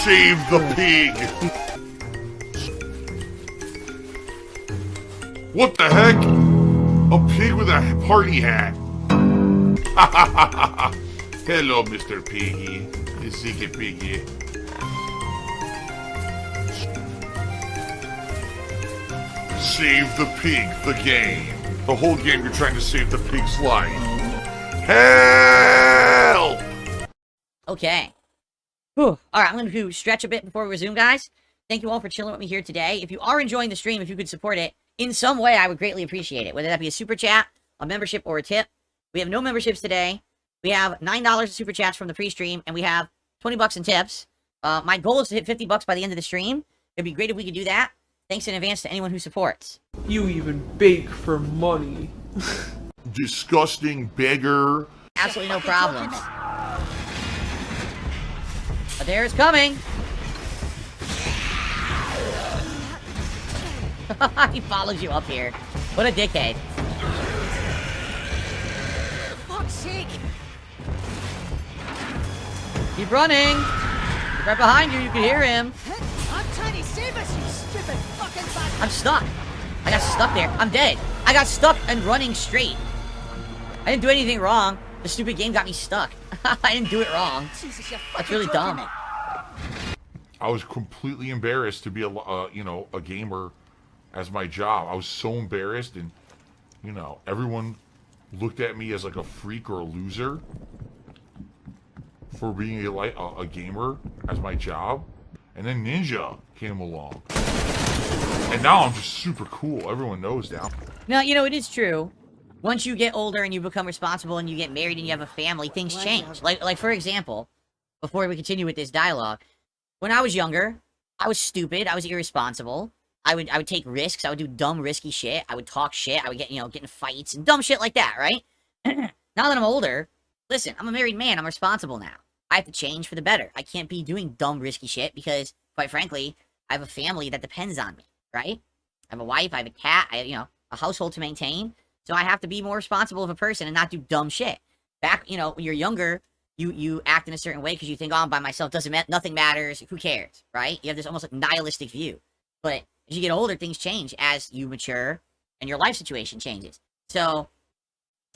Save the pig! What the heck? A pig with a party hat. Hello, Mr. Piggy. The secret piggy. Save the pig, the game. The whole game you're trying to save the pig's life. Help! Okay. Whew. Alright, I'm going to stretch a bit before we resume, guys. Thank you all for chilling with me here today. If you are enjoying the stream, if you could support it in some way, I would greatly appreciate it. Whether that be a super chat, a membership, or a tip. We have no memberships today. We have $9 of super chats from the pre-stream, and we have 20 bucks in tips. My goal is to hit 50 bucks by the end of the stream. It'd be great if we could do that. Thanks in advance to anyone who supports. You even beg for money. Disgusting beggar. Absolutely no problems. But there it's coming. He follows you up here. What a dickhead. Fuck's sake! Keep running. He's right behind you. You can hear him. I'm trying to save us, you stupid fucking bastard! I'm stuck. I got stuck there. I'm dead. I got stuck and running straight. I didn't do anything wrong. The stupid game got me stuck. I didn't do it wrong. Jesus, you That's really dumb. I was completely embarrassed to be a gamer as my job. I was so embarrassed, and everyone looked at me as like a freak or a loser for being a gamer as my job. And then Ninja came along, and now I'm just super cool. Everyone knows now. Now, it is true. Once you get older and you become responsible and you get married and you have a family, things change. Like for example, before we continue with this dialogue, when I was younger, I was stupid. I was irresponsible. I would take risks. I would do dumb, risky shit. I would talk shit. I would get in fights and dumb shit like that, right? Now that I'm older, listen, I'm a married man. I'm responsible now. I have to change for the better. I can't be doing dumb, risky shit because, quite frankly, I have a family that depends on me, right? I have a wife. I have a cat. I have, a household to maintain. So I have to be more responsible of a person and not do dumb shit. Back, when you're younger, you act in a certain way because you think, oh, I'm by myself, nothing matters, who cares, right? You have this almost like nihilistic view. But as you get older, things change as you mature and your life situation changes. So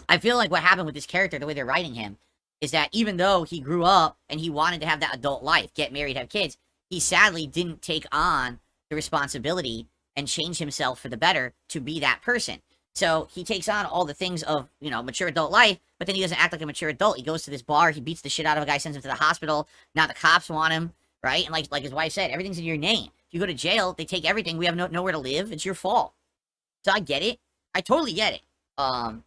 I feel like what happened with this character, the way they're writing him, is that even though he grew up and he wanted to have that adult life, get married, have kids, he sadly didn't take on the responsibility and change himself for the better to be that person. So he takes on all the things of, mature adult life, but then he doesn't act like a mature adult. He goes to this bar, he beats the shit out of a guy, sends him to the hospital. Now the cops want him, right? And like his wife said, everything's in your name. If you go to jail, they take everything. We have nowhere to live. It's your fault. So I get it. I totally get it. I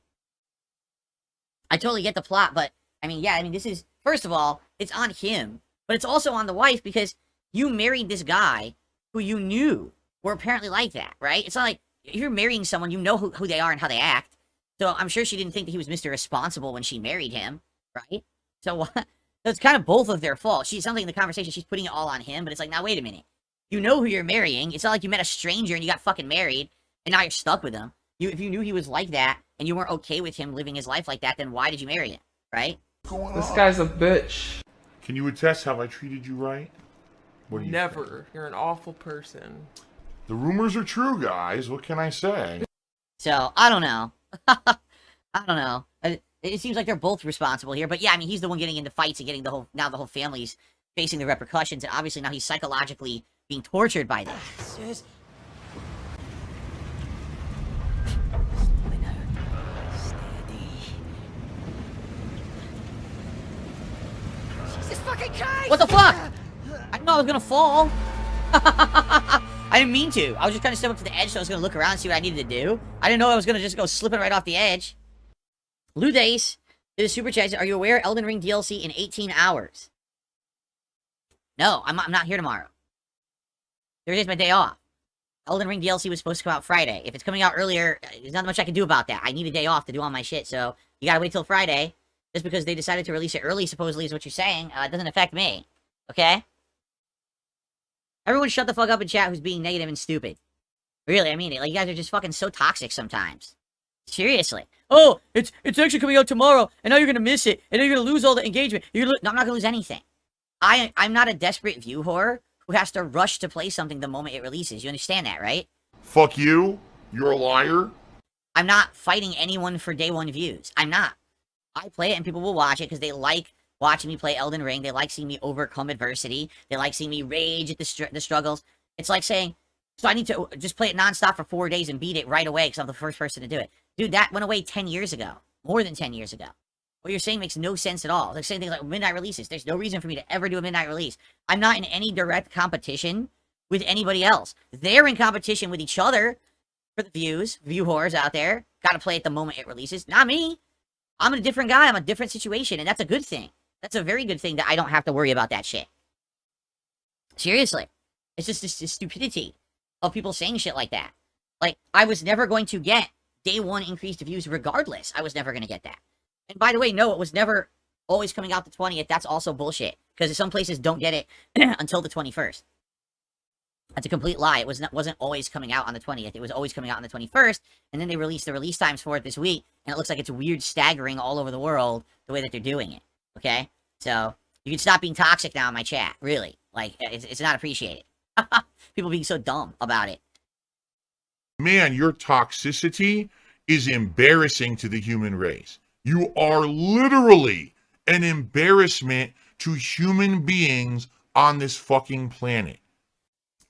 totally get the plot, but this is, first of all, it's on him, but it's also on the wife because you married this guy who you knew were apparently like that, right? It's not like, if you're marrying someone, you know who they are and how they act. So I'm sure she didn't think that he was Mr. Responsible when she married him, right? So it's kind of both of their fault. Something in the conversation, she's putting it all on him, but it's like, now wait a minute. You know who you're marrying. It's not like you met a stranger and you got fucking married, and now you're stuck with him. If you knew he was like that, and you weren't okay with him living his life like that, then why did you marry him, right? This guy's a bitch. Can you attest, have I treated you right? What do you Never. think? You're an awful person. The rumors are true, guys. What can I say? So, I don't know. I don't know. It seems like they're both responsible here, but yeah, he's the one getting into fights and getting the whole family's facing the repercussions, and obviously now he's psychologically being tortured by this. Jesus fucking Christ! What the fuck? I didn't know I was gonna fall. I didn't mean to. I was just kind of step up to the edge, so I was gonna look around and see what I needed to do. I didn't know I was gonna just go slipping right off the edge. Lou Dace did a super chat. Are you aware Elden Ring DLC in 18 hours? No, I'm not here tomorrow. Thursday's my day off. Elden Ring DLC was supposed to come out Friday. If it's coming out earlier, there's not much I can do about that. I need a day off to do all my shit, so you gotta wait till Friday. Just because they decided to release it early, supposedly, is what you're saying. It doesn't affect me. Okay? Everyone shut the fuck up in chat who's being negative and stupid. Really, I mean it. Like, you guys are just fucking so toxic sometimes. Seriously. Oh, it's actually coming out tomorrow, and now you're gonna miss it, and now you're gonna lose all the engagement. No, I'm not gonna lose anything. I'm not a desperate view whore who has to rush to play something the moment it releases. You understand that, right? Fuck you. You're a liar. I'm not fighting anyone for day one views. I'm not. I play it and people will watch it because they like watching me play Elden Ring. They like seeing me overcome adversity. They like seeing me rage at the struggles. It's like saying, so I need to just play it nonstop for 4 days and beat it right away because I'm the first person to do it. Dude, that went away 10 years ago. More than 10 years ago. What you're saying makes no sense at all. They're saying things like midnight releases. There's no reason for me to ever do a midnight release. I'm not in any direct competition with anybody else. They're in competition with each other for the views. View whores out there. Gotta play it the moment it releases. Not me. I'm a different guy. I'm a different situation. And that's a good thing. That's a very good thing that I don't have to worry about that shit. Seriously. It's just this stupidity of people saying shit like that. Like, I was never going to get day one increased views regardless. I was never going to get that. And by the way, no, it was never always coming out the 20th. That's also bullshit. Because some places don't get it until the 21st. That's a complete lie. It wasn't always coming out on the 20th. It was always coming out on the 21st. And then they released the release times for it this week. And it looks like it's weird staggering all over the world the way that they're doing it. Okay? So, you can stop being toxic now in my chat. Really. Like, it's not appreciated. People being so dumb about it. Man, your toxicity is embarrassing to the human race. You are literally an embarrassment to human beings on this fucking planet.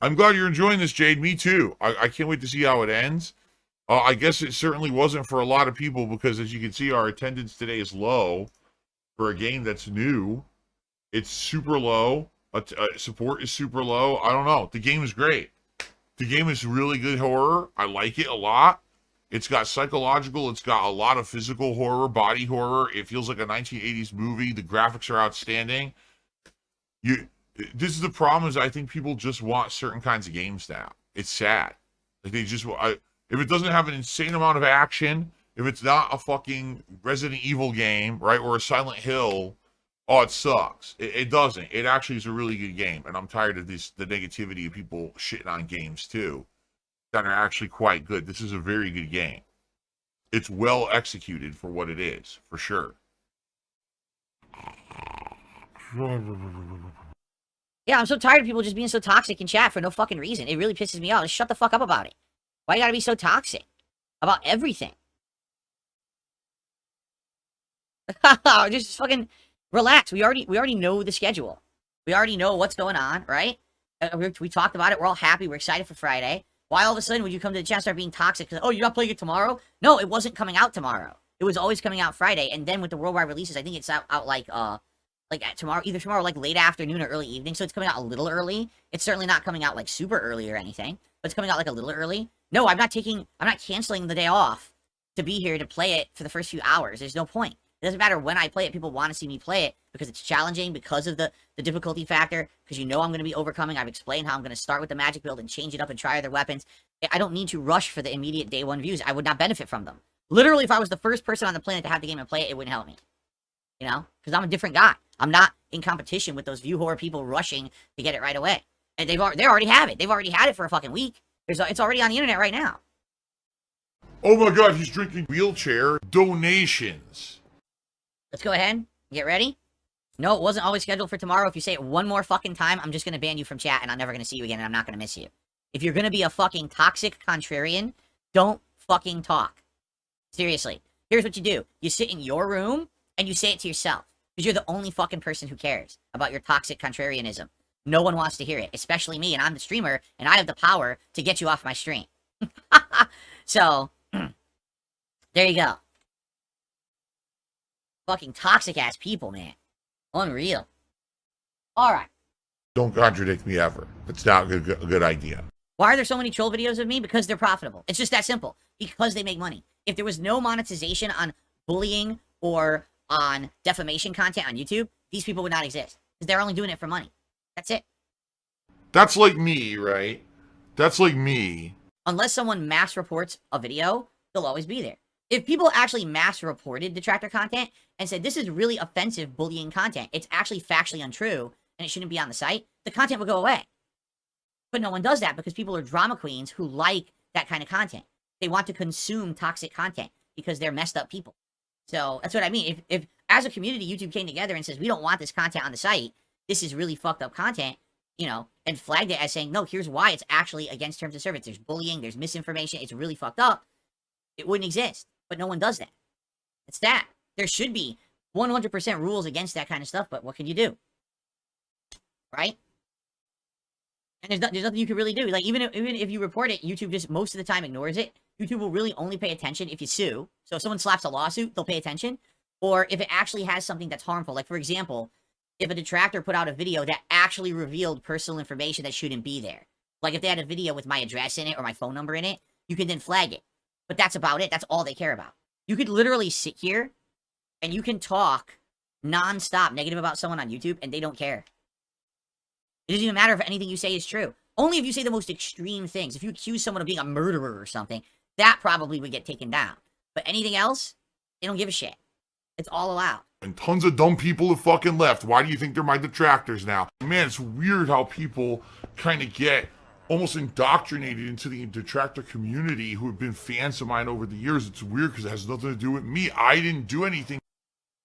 I'm glad you're enjoying this, Jade. Me too. I can't wait to see how it ends. I guess it certainly wasn't for a lot of people because, as you can see, our attendance today is low for a game that's new. It's super low. Support is super low. I don't know. The game is great. The game is really good horror. I like it a lot. It's got psychological. It's got a lot of physical horror, body horror. It feels like a 1980s movie. The graphics are outstanding. This is the problem is I think people just want certain kinds of games now. It's sad. Like they just if it doesn't have an insane amount of action, if it's not a fucking Resident Evil game, right, or a Silent Hill, oh, it sucks. It doesn't. It actually is a really good game, and I'm tired of the negativity of people shitting on games too that are actually quite good. This is a very good game. It's well executed for what it is, for sure. Yeah, I'm so tired of people just being so toxic in chat for no fucking reason. It really pisses me off. Just shut the fuck up about it. Why you gotta be so toxic about everything? Just fucking relax. We already know the schedule. We already know what's going on, right? We talked about it. We're all happy. We're excited for Friday. Why all of a sudden would you come to the chat and start being toxic? Because, oh, you're not playing it tomorrow? No, it wasn't coming out tomorrow. It was always coming out Friday. And then with the worldwide releases, I think it's out like tomorrow, either tomorrow, like late afternoon or early evening. So it's coming out a little early. It's certainly not coming out like super early or anything, but it's coming out like a little early. No, I'm not canceling the day off to be here to play it for the first few hours. There's no point. It doesn't matter when I play it. People want to see me play it because it's challenging, because of the difficulty factor, because you know I'm going to be overcoming. I've explained how I'm going to start with the magic build and change it up and try other weapons. I don't need to rush for the immediate day one views. I would not benefit from them. Literally, if I was the first person on the planet to have the game and play it, it wouldn't help me. You know? Because I'm a different guy. I'm not in competition with those view horror people rushing to get it right away. And they already have it. They've already had it for a fucking week. It's already on the internet right now. Oh my god, he's drinking wheelchair donations. Let's go ahead. Get ready. No, it wasn't always scheduled for tomorrow. If you say it one more fucking time, I'm just going to ban you from chat and I'm never going to see you again and I'm not going to miss you. If you're going to be a fucking toxic contrarian, don't fucking talk. Seriously. Here's what you do. You sit in your room and you say it to yourself. Because you're the only fucking person who cares about your toxic contrarianism. No one wants to hear it, especially me, and I'm the streamer, and I have the power to get you off my stream. So, there you go. Fucking toxic-ass people, man. Unreal. Alright. Don't contradict me ever. It's not a good idea. Why are there so many troll videos of me? Because they're profitable. It's just that simple. Because they make money. If there was no monetization on bullying or on defamation content on YouTube, these people would not exist. Because they're only doing it for money. That's it. That's like me, right? That's like me. Unless someone mass reports a video, they'll always be there. If people actually mass reported detractor content and said, this is really offensive bullying content, it's actually factually untrue, and it shouldn't be on the site, the content would go away. But no one does that because people are drama queens who like that kind of content. They want to consume toxic content because they're messed up people. So that's what I mean. If as a community, YouTube came together and says, we don't want this content on the site, this is really fucked up content, you know, and flagged it as saying, no, here's why it's actually against terms of service. There's bullying, there's misinformation, it's really fucked up. It wouldn't exist, but no one does that. It's that. There should be 100% rules against that kind of stuff, but what can you do? Right? And there's nothing you can really do. Like, even if you report it, YouTube just most of the time ignores it. YouTube will really only pay attention if you sue. So if someone slaps a lawsuit, they'll pay attention. Or if it actually has something that's harmful. Like, for example, if a detractor put out a video that actually revealed personal information that shouldn't be there. Like, if they had a video with my address in it or my phone number in it, you can then flag it. But that's about it. That's all they care about. You could literally sit here and you can talk non-stop negative about someone on YouTube and they don't care. It doesn't even matter if anything you say is true. Only if you say the most extreme things. If you accuse someone of being a murderer or something, that probably would get taken down. But anything else, they don't give a shit. It's all allowed. And tons of dumb people have fucking left. Why do you think they're my detractors now? Man, it's weird how people kind of get almost indoctrinated into the detractor community who have been fans of mine over the years. It's weird because it has nothing to do with me. I didn't do anything.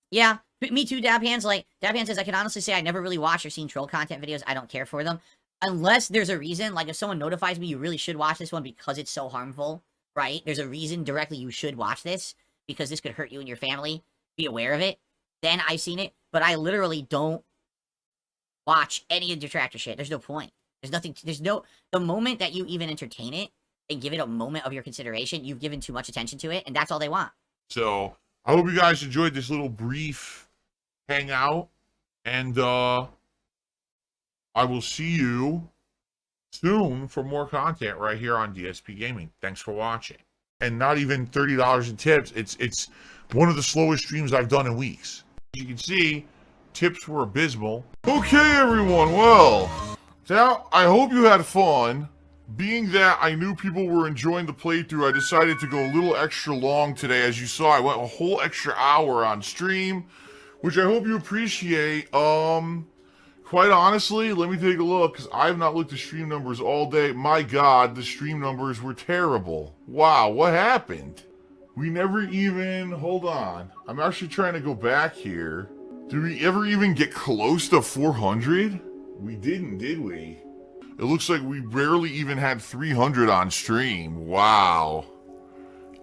Yeah, me too, Dabhands. Like, Dabhands says, I can honestly say I never really watched or seen troll content videos. I don't care for them. Unless there's a reason, like if someone notifies me, you really should watch this one because it's so harmful, right? There's a reason directly you should watch this because this could hurt you and your family. Be aware of it. Then I've seen it, but I literally don't watch any of the detractor shit. There's no point. There's nothing, the moment that you even entertain it and give it a moment of your consideration, you've given too much attention to it, and that's all they want. So, I hope you guys enjoyed this little brief hangout, and I will see you soon for more content right here on DSP Gaming. Thanks for watching. And not even $30 in tips. It's one of the slowest streams I've done in weeks. As you can see, tips were abysmal. Okay, everyone, well, now I hope you had fun. Being that I knew people were enjoying the playthrough, I decided to go a little extra long today. As you saw, I went a whole extra hour on stream, which I hope you appreciate. Quite honestly, let me take a look, because I have not looked at stream numbers all day. My God, the stream numbers were terrible. Wow, what happened? We never even, hold on. I'm actually trying to go back here. Did we ever even get close to 400? We didn't, did we? It looks like we barely even had 300 on stream. Wow.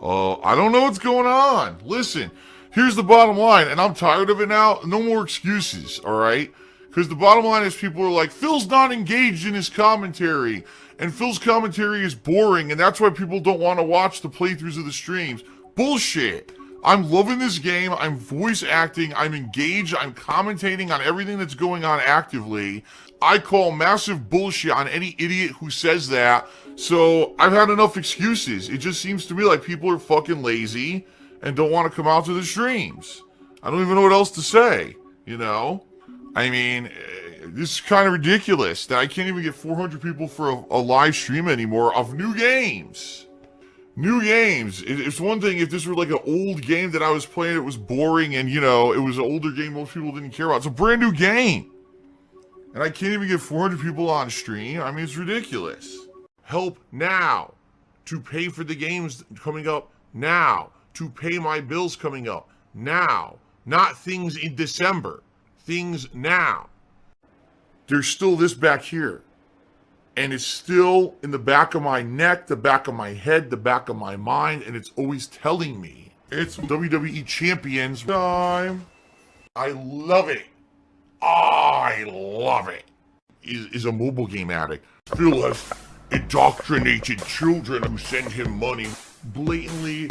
I don't know what's going on. Listen, here's the bottom line, and I'm tired of it now. No more excuses, all right? Because the bottom line is people are like, Phil's not engaged in his commentary, and Phil's commentary is boring, and that's why people don't want to watch the playthroughs of the streams. Bullshit. I'm loving this game. I'm voice acting. I'm engaged. I'm commentating on everything that's going on actively. I call massive bullshit on any idiot who says that. So I've had enough excuses. It just seems to me like people are fucking lazy and don't want to come out to the streams. I don't even know what else to say, you know? I mean, this is kind of ridiculous that I can't even get 400 people for a live stream anymore of new games. New games. It's one thing if this were like an old game that I was playing, it was boring and, you know, it was an older game most people didn't care about. It's a brand new game. And I can't even get 400 people on stream. I mean, it's ridiculous. Help now to pay for the games coming up now. To pay my bills coming up now. Not things in December. Things now. There's still this back here. And it's still in the back of my neck, the back of my head, the back of my mind, and it's always telling me it's WWE Champions time. I love it. I love it. Is a mobile game addict. Phil has indoctrinated children who send him money, blatantly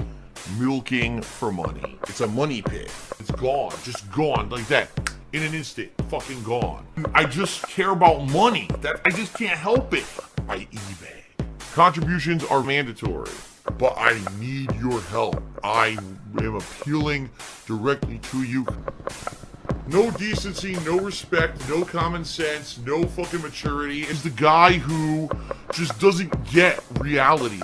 milking for money. It's a money pit. It's gone, just gone like that. In an instant, fucking gone. I just care about money. I just can't help it. I eBay. Contributions are mandatory, but I need your help. I am appealing directly to you. No decency, no respect, no common sense, no fucking maturity. Is the guy who just doesn't get reality.